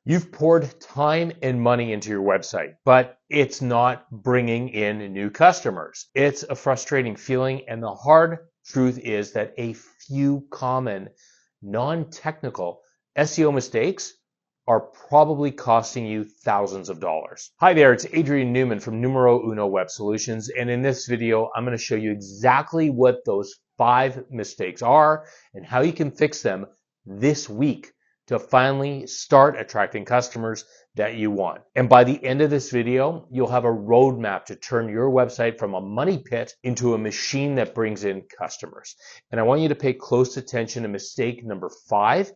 You've poured time and money into your website, but it's not bringing in new customers. It's a frustrating feeling, and the hard truth is that a few common non-technical SEO mistakes are probably costing you thousands of dollars. Hi there, it's Adrian Newman from Numero Web Solutions, and in this video, I'm going to show you exactly what those 5 mistakes are and how you can fix them this week to finally start attracting customers that you want. And by the end of this video, you'll have a roadmap to turn your website from a money pit into a machine that brings in customers. And I want you to pay close attention to mistake number 5,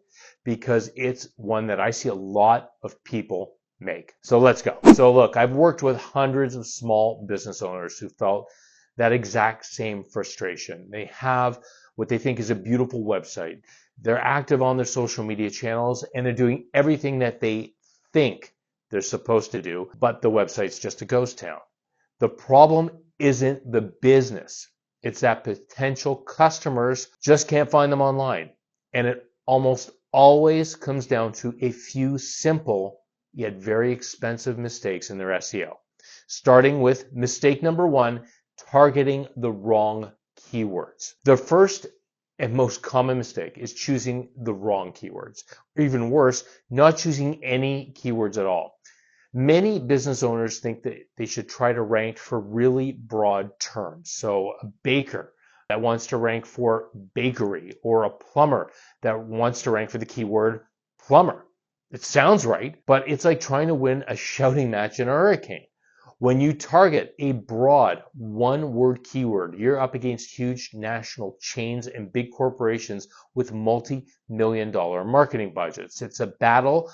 because it's one that I see a lot of people make. So let's go. So look, I've worked with hundreds of small business owners who felt that exact same frustration. They have what they think is a beautiful website. They're active on their social media channels and they're doing everything that they think they're supposed to do, but the website's just a ghost town. The problem isn't the business. It's that potential customers just can't find them online. And it almost always comes down to a few simple yet very expensive mistakes in their SEO. Starting with mistake number 1, targeting the wrong keywords. The first and most common mistake is choosing the wrong keywords, or even worse, not choosing any keywords at all. Many business owners think that they should try to rank for really broad terms. So a baker that wants to rank for bakery, or a plumber that wants to rank for the keyword plumber. It sounds right, but it's like trying to win a shouting match in a hurricane. When you target a broad one-word keyword, you're up against huge national chains and big corporations with multi-million-dollar marketing budgets. It's a battle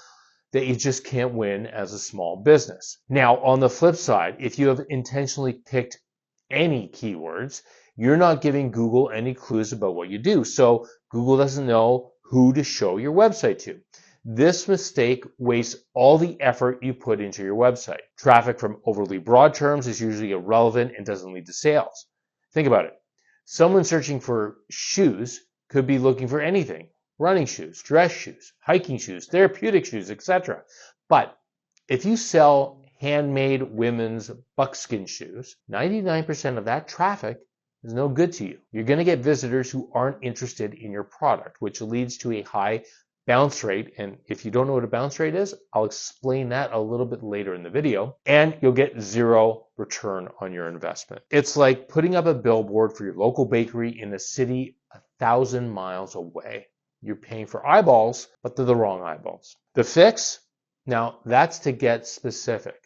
that you just can't win as a small business. Now, on the flip side, if you have intentionally picked any keywords, you're not giving Google any clues about what you do. So Google doesn't know who to show your website to. This mistake wastes all the effort you put into your website. Traffic from overly broad terms is usually irrelevant and doesn't lead to sales. Think about it. Someone searching for shoes could be looking for anything: running shoes, dress shoes, hiking shoes, therapeutic shoes, etc. But if you sell handmade women's buckskin shoes, 99% of that traffic is no good to you. You're going to get visitors who aren't interested in your product, which leads to a high bounce rate. And if you don't know what a bounce rate is, I'll explain that a little bit later in the video, and you'll get 0 return on your investment. It's like putting up a billboard for your local bakery in a city 1,000 miles away. You're paying for eyeballs, but they're the wrong eyeballs. The fix? Now, that's to get specific.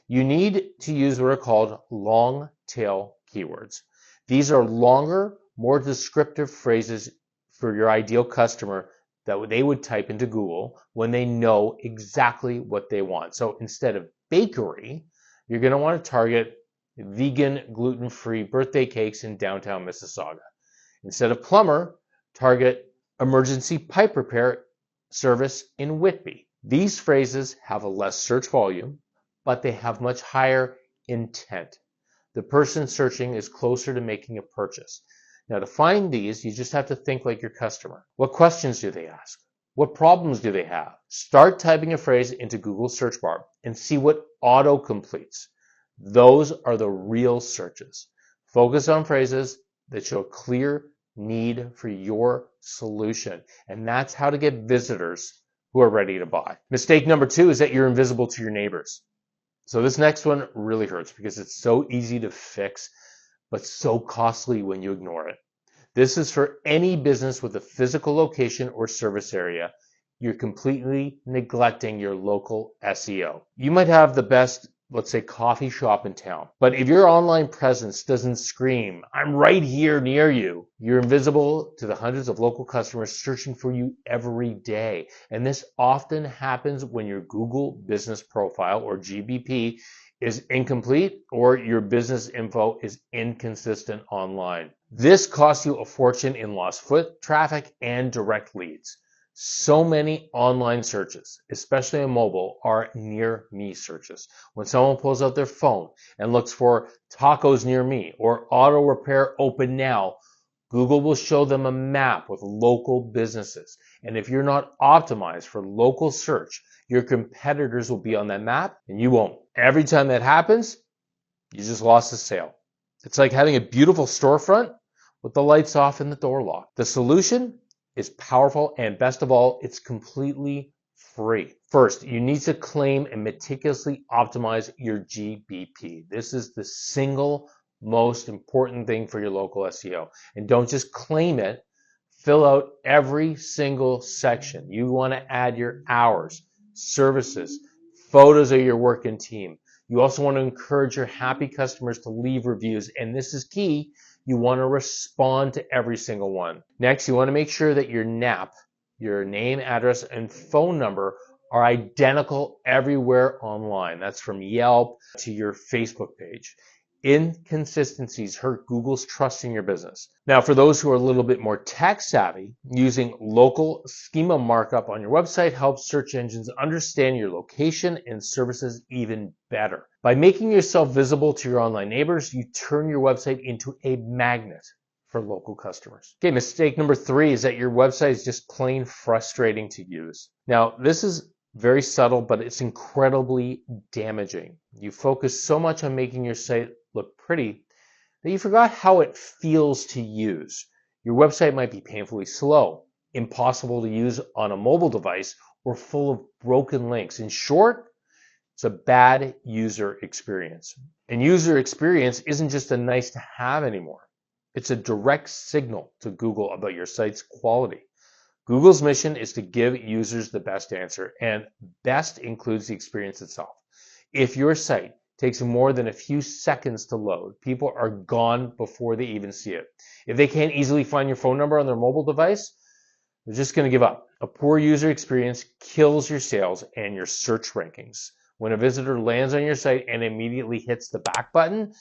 You need to use what are called long tail keywords. These are longer, more descriptive phrases for your ideal customer that they would type into Google when they know exactly what they want. So instead of bakery, you're going to want to target vegan, gluten-free birthday cakes in downtown Mississauga. Instead of plumber, target emergency pipe repair service in Whitby. These phrases have a less search volume, but they have much higher intent. The person searching is closer to making a purchase. Now, to find these, you just have to think like your customer. What questions do they ask? What problems do they have? Start typing a phrase into Google's search bar and see what auto-completes. Those are the real searches. Focus on phrases that show a clear need for your solution. And that's how to get visitors who are ready to buy. Mistake number 2 is that you're invisible to your neighbors. So this next one really hurts because it's so easy to fix, but so costly when you ignore it. This is for any business with a physical location or service area. You're completely neglecting your local SEO. You might have the best, let's say, coffee shop in town, but if your online presence doesn't scream, "I'm right here near you," you're invisible to the hundreds of local customers searching for you every day. And this often happens when your Google Business Profile, or GBP, is incomplete, or your business info is inconsistent online. This costs you a fortune in lost foot traffic and direct leads. So many online searches, especially on mobile, are near me searches. When someone pulls out their phone and looks for tacos near me or auto repair open now, Google will show them a map with local businesses. And if you're not optimized for local search, your competitors will be on that map and you won't. Every time that happens, you just lost a sale. It's like having a beautiful storefront with the lights off and the door locked. The solution is powerful, and best of all, it's completely free. First, you need to claim and meticulously optimize your GBP. This is the single most important thing for your local SEO. And don't just claim it, fill out every single section. You want to add your hours, services, photos of your work and team. You also want to encourage your happy customers to leave reviews, and this is key. You want to respond to every single one. Next, you want to make sure that your NAP, your name, address, and phone number are identical everywhere online. That's from Yelp to your Facebook page. Inconsistencies hurt Google's trust in your business. Now, for those who are a little bit more tech savvy, using local schema markup on your website helps search engines understand your location and services even better. By making yourself visible to your online neighbors, you turn your website into a magnet for local customers. Okay, mistake number 3 is that your website is just plain frustrating to use. Now, this is very subtle, but it's incredibly damaging. You focus so much on making your site look pretty that you forgot how it feels to use. Your website might be painfully slow, impossible to use on a mobile device, or full of broken links. In short, it's a bad user experience. And user experience isn't just a nice to have anymore. It's a direct signal to Google about your site's quality. Google's mission is to give users the best answer, and best includes the experience itself. If your site takes more than a few seconds to load, people are gone before they even see it. If they can't easily find your phone number on their mobile device, they're just going to give up. A poor user experience kills your sales and your search rankings. When a visitor lands on your site and immediately hits the back button,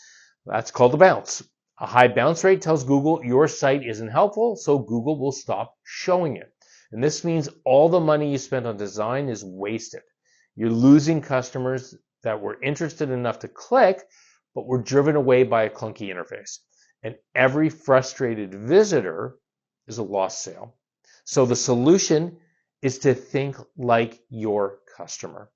that's called a bounce. A high bounce rate tells Google your site isn't helpful, so Google will stop showing it. And this means all the money you spent on design is wasted. You're losing customers that were interested enough to click, but were driven away by a clunky interface. And every frustrated visitor is a lost sale. So the solution is to think like your customer.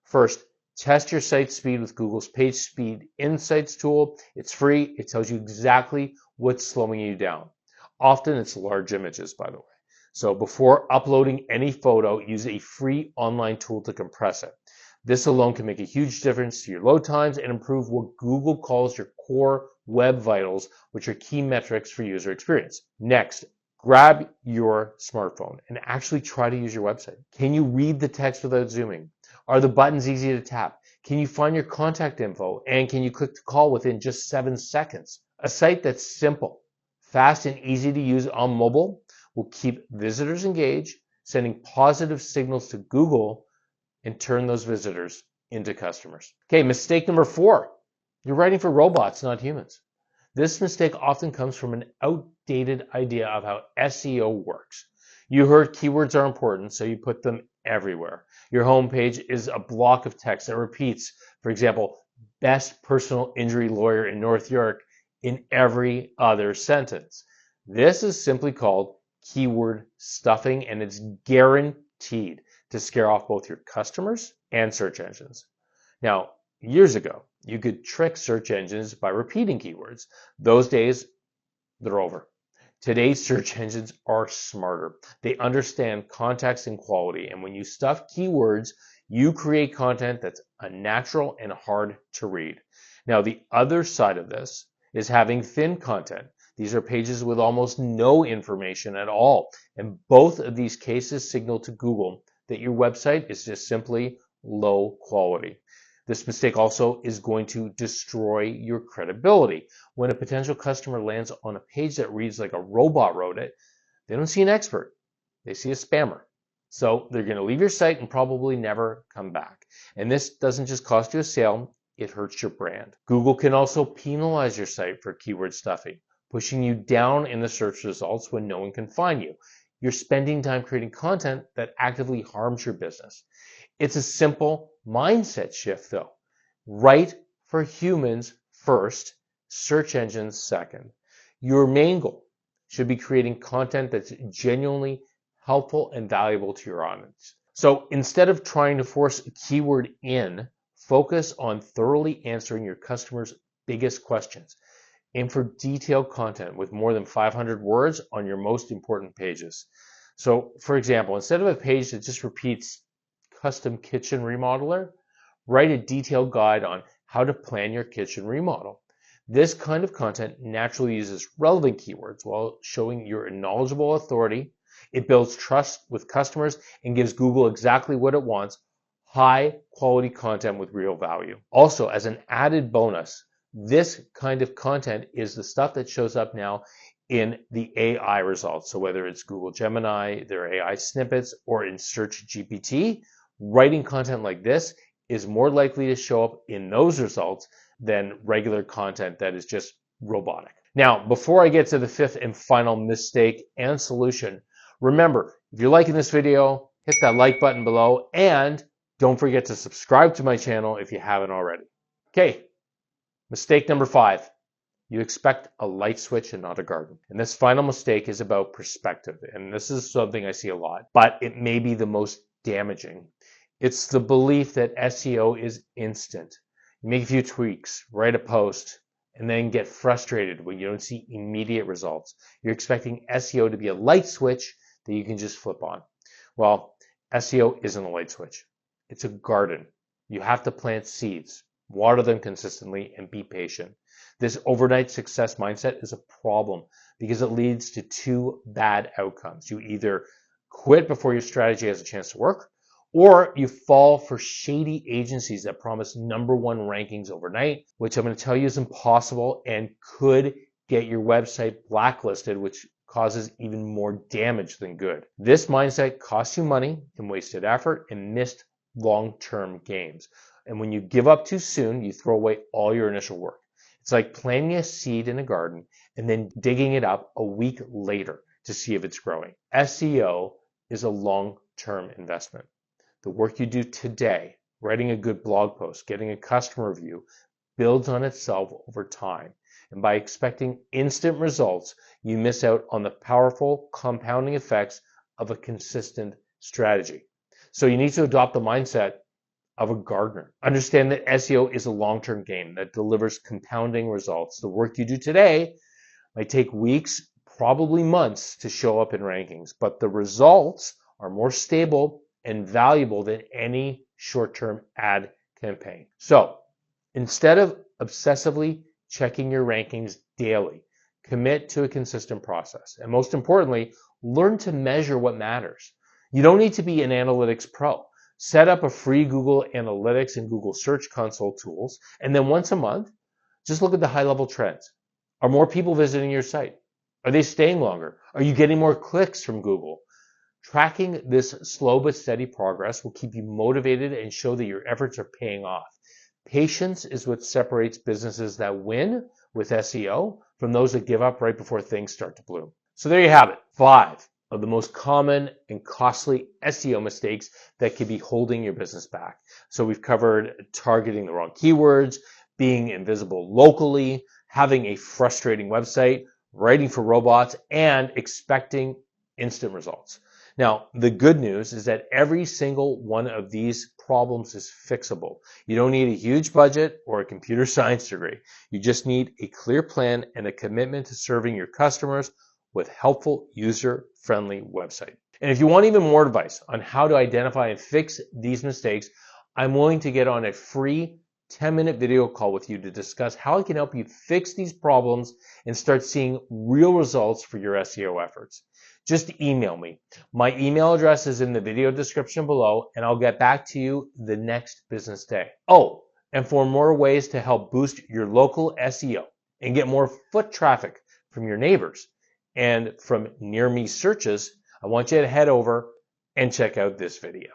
First, test your site speed with Google's Page Speed Insights tool. It's free. It tells you exactly what's slowing you down. Often it's large images, by the way. So before uploading any photo, use a free online tool to compress it. This alone can make a huge difference to your load times and improve what Google calls your core web vitals, which are key metrics for user experience. Next, grab your smartphone and actually try to use your website. Can you read the text without zooming? Are the buttons easy to tap? Can you find your contact info? And can you click to call within just 7 seconds? A site that's simple, fast, and easy to use on mobile will keep visitors engaged, sending positive signals to Google, and turn those visitors into customers. Okay, mistake number 4. You're writing for robots, not humans. This mistake often comes from an outdated idea of how SEO works. You heard keywords are important, so you put them everywhere. Your homepage is a block of text that repeats, for example, best personal injury lawyer in North York in every other sentence. This is simply called keyword stuffing, and it's guaranteed to scare off both your customers and search engines. Now, years ago, you could trick search engines by repeating keywords. Those days, they're over. Today's search engines are smarter. They understand context and quality, and when you stuff keywords, you create content that's unnatural and hard to read. Now, the other side of this is having thin content. These are pages with almost no information at all, and both of these cases signal to Google that your website is just simply low quality. This mistake also is going to destroy your credibility. When a potential customer lands on a page that reads like a robot wrote it, they don't see an expert. They see a spammer. So they're going to leave your site and probably never come back. And this doesn't just cost you a sale, it hurts your brand. Google can also penalize your site for keyword stuffing, pushing you down in the search results when no one can find you. You're spending time creating content that actively harms your business. It's a simple mindset shift, though. Write for humans first, search engines second. Your main goal should be creating content that's genuinely helpful and valuable to your audience. So instead of trying to force a keyword in, focus on thoroughly answering your customers' biggest questions. Aim for detailed content with more than 500 words on your most important pages. So, for example, instead of a page that just repeats custom kitchen remodeler, write a detailed guide on how to plan your kitchen remodel. This kind of content naturally uses relevant keywords while showing you're a knowledgeable authority. It builds trust with customers and gives Google exactly what it wants, high quality content with real value. Also, as an added bonus, this kind of content is the stuff that shows up now in the AI results. So whether it's Google Gemini, their AI snippets, or in Search GPT, writing content like this is more likely to show up in those results than regular content that is just robotic. Now, before I get to the fifth and final mistake and solution, remember, if you're liking this video, hit that like button below and don't forget to subscribe to my channel if you haven't already. Okay, mistake number 5. You expect a light switch and not a garden. And this final mistake is about perspective. And this is something I see a lot, but it may be the most damaging. It's the belief that SEO is instant. You make a few tweaks, write a post, and then get frustrated when you don't see immediate results. You're expecting SEO to be a light switch that you can just flip on. Well, SEO isn't a light switch. It's a garden. You have to plant seeds, water them consistently, and be patient. This overnight success mindset is a problem because it leads to 2 bad outcomes. You either quit before your strategy has a chance to work, or you fall for shady agencies that promise #1 rankings overnight, which I'm going to tell you is impossible and could get your website blacklisted, which causes even more damage than good. This mindset costs you money and wasted effort and missed long-term gains. And when you give up too soon, you throw away all your initial work. It's like planting a seed in a garden and then digging it up a week later to see if it's growing. SEO is a long-term investment. The work you do today, writing a good blog post, getting a customer review, builds on itself over time. And by expecting instant results, you miss out on the powerful compounding effects of a consistent strategy. So you need to adopt the mindset of a gardener. Understand that SEO is a long-term game that delivers compounding results. The work you do today might take weeks, probably months to show up in rankings, but the results are more stable and valuable than any short-term ad campaign. So instead of obsessively checking your rankings daily, commit to a consistent process. And most importantly, learn to measure what matters. You don't need to be an analytics pro. Set up a free Google Analytics and Google Search Console tools, and then once a month, just look at the high-level trends. Are more people visiting your site? Are they staying longer? Are you getting more clicks from Google? Tracking this slow but steady progress will keep you motivated and show that your efforts are paying off. Patience is what separates businesses that win with SEO from those that give up right before things start to bloom. So there you have it, 5 of the most common and costly SEO mistakes that could be holding your business back. So we've covered targeting the wrong keywords, being invisible locally, having a frustrating website, writing for robots, and expecting instant results. Now, the good news is that every single one of these problems is fixable. You don't need a huge budget or a computer science degree. You just need a clear plan and a commitment to serving your customers with helpful, user-friendly website. And if you want even more advice on how to identify and fix these mistakes, I'm willing to get on a free 10-minute video call with you to discuss how I can help you fix these problems and start seeing real results for your SEO efforts. Just email me. My email address is in the video description below, and I'll get back to you the next business day. Oh, and for more ways to help boost your local SEO and get more foot traffic from your neighbors and from near me searches, I want you to head over and check out this video.